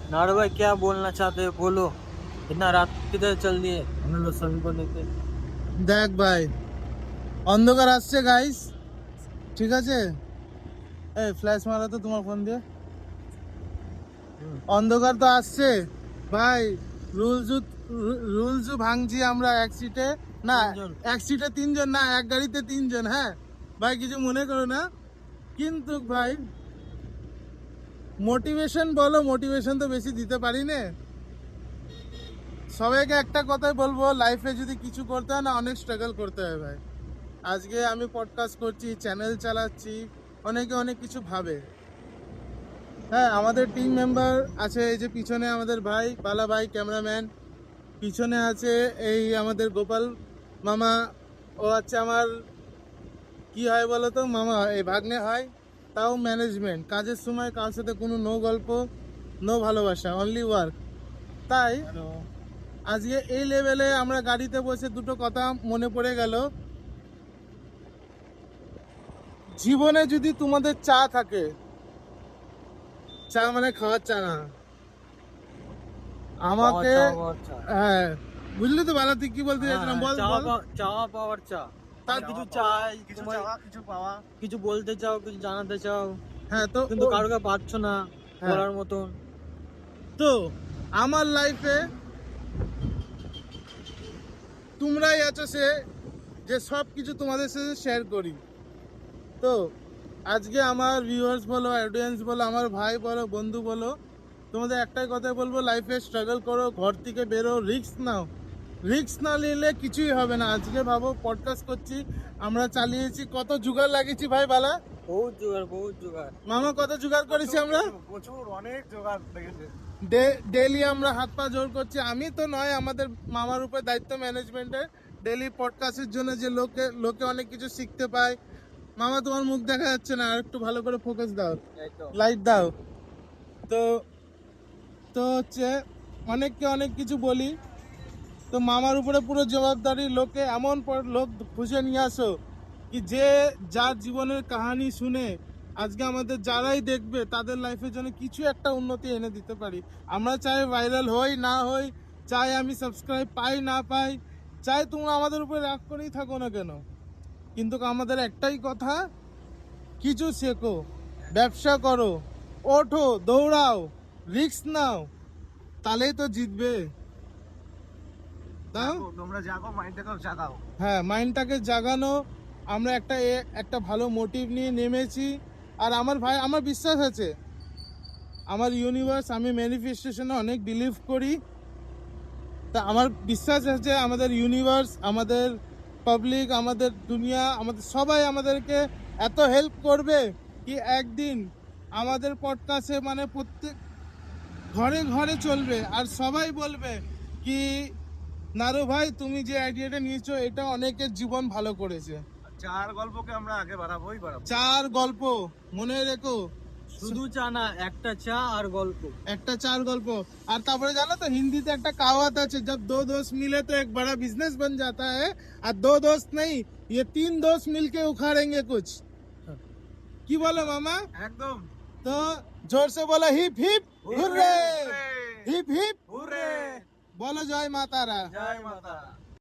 नारू भाई क्या बोलना चाहते हो बोलो। इतना रात किधर चल दिए हम लोग सभी को लेके। দেখ ভাই, অন্ধকার আসছে গাইস, ঠিক আছে? এই ফ্ল্যাশ মারা তো তোমার ফোন দিয়ে। অন্ধকার তো আসছে ভাই। রুলস রুলস ভাঙছি আমরা এক সিটে, না তিনজন। এক সিটে তিনজন, না এক গাড়িতে তিনজন। হ্যাঁ ভাই, কিছু মনে করো না, কিন্তু ভাই মোটিভেশন বলো, মোটিভেশন তো বেশি দিতে পারি না। সবাইকে একটা কথাই বলবো, লাইফে যদি কিছু করতে হয় না, অনেক স্ট্রাগল করতে হয় ভাই। আজকে আমি পডকাস্ট করছি, চ্যানেল চালাচ্ছি, অনেকে অনেক কিছু ভাবে। হ্যাঁ, আমাদের টিম মেম্বার আছে, এই যে পিছনে আমাদের ভাই বালা ভাই ক্যামেরাম্যান, পিছনে আছে এই আমাদের গোপাল মামা। ও হচ্ছে আমার কি হয় বলো তো, মামা এই ভাগ্নে হয়। তাও ম্যানেজমেন্ট, কাজের সময় কার সাথে কোনো নো গল্প, নো ভালোবাসা, অনলি ওয়ার্ক। তাই আজকে এই লেভেলে আমরা গাড়িতে বসে দুটো কথা মনে পড়ে গেল। জীবনে যদি তোমাদের চা থাকে, চা মানে খাওয়ার চা না, আমাকে হ্যাঁ বুঝলি তো বালা, তুই কি বলতে চাইছিলাম বল বল। চাওয়া পাওয়ার চা, তার কিছু চাই, কিছু চাওয়া কিছু পাওয়া, কিছু বলতে চাও, কিছু জানাতে চাও। হ্যাঁ তো কিন্তু কারোকে পারছো না বলার মতন। তো আমার লাইফে তোমরাই আছো সে, যে সব কিছু তোমাদের সাথে শেয়ার করি। তো আজকে আমার ভিউয়ার্স বলো, অডিয়েন্স বলো, আমার ভাই বলো, বন্ধু বলো, তোমাদের একটাই কথা বলবো, লাইফে স্ট্রাগল করো, ঘর থেকে বেরো, রিস্ক নাও। রিস্ক না নিলে কিছুই হবে না। আজকে ভাবো পডকাস্ট করছি, আমরা চালিয়েছি, কত জোগাড় লাগিয়েছি ভাই বালা। বহুত জোগাড়, বহুত জোগাড় মামা, কত জোগাড় করেছি আমরা, প্রচুর অনেক জোগাড় লেগেছে। ডেলি আমরা হাত পা জোর করছি। আমি তো নয়, আমাদের মামার উপর দায়িত্ব ম্যানেজমেন্টের। ডেলি পডকাস্টের জন্য যে লোকে অনেক কিছু শিখতে পায়। মামা, তোমার মুখ দেখা যাচ্ছে না, আর একটু ভালো করে ফোকাস দাও, লাইট দাও। তো তো হচ্ছে অনেককে অনেক কিছু বলি, তো মামার উপরে পুরো জবাবদারি। লোকে এমন লোক খুঁজে নিয়ে আসো কি যে যার জীবনের কাহিনী শুনে আজকে আমাদের যারাই দেখবে তাদের লাইফের জন্য কিছু একটা উন্নতি এনে দিতে পারি। আমরা চাই ভাইরাল হই না হই, চাই আমি সাবস্ক্রাইব পাই না পাই, চাই তোমরা আমাদের উপরে রাগ করেই থাকো না কেন, কিন্তু আমাদের একটাই কথা, কিছু শেখো, ব্যবসা করো, ওঠো, দৌড়াও, রিস্ক নাও, তাহলেই তো জিতবে। তোমরা জাগো, মাইন্ডটাকে জাগাও। হ্যাঁ, মাইন্ডটাকে জাগানো। আমরা একটা ভালো মোটিভ নিয়ে নেমেছি। আর আমার ভাই, আমার বিশ্বাস আছে, আমার ইউনিভার্স, আমি ম্যানিফেস্টেশনে অনেক বিলিভ করি। তা আমার বিশ্বাস আছে আমাদের ইউনিভার্স, আমাদের পাবলিক, আমাদের দুনিয়া, আমাদের সবাই আমাদেরকে এত হেল্প করবে কি একদিন আমাদের পডকাস্টে মানে প্রত্যেক ঘরে ঘরে চলবে, আর সবাই বলবে কি নারু ভাই তুমি যে আইডিয়াটা নিয়েছো এটা অনেকের জীবন ভালো করেছে। চার গল্পকে আমরা আগে বাড়াবোই বাড়াবো। চার গল্প মনে রেখো, শুধু চা না, একটা চা আর গল্প, একটা চার গল্প। আর তারপরে জানো তো হিন্দিতে একটা কাওয়াত আছে, जब दो दोस्त मिले तो एक बड़ा बिजनेस बन जाता है, আর दो दोस्त नहीं, ये तीन दोस्त मिलके उखाड़ेंगे कुछ। কি বলো মামা? একদম। তো জোর সে বলো hip hip hurray, hip hip hurray, বলো জয় মা তারা। জয় মাতা।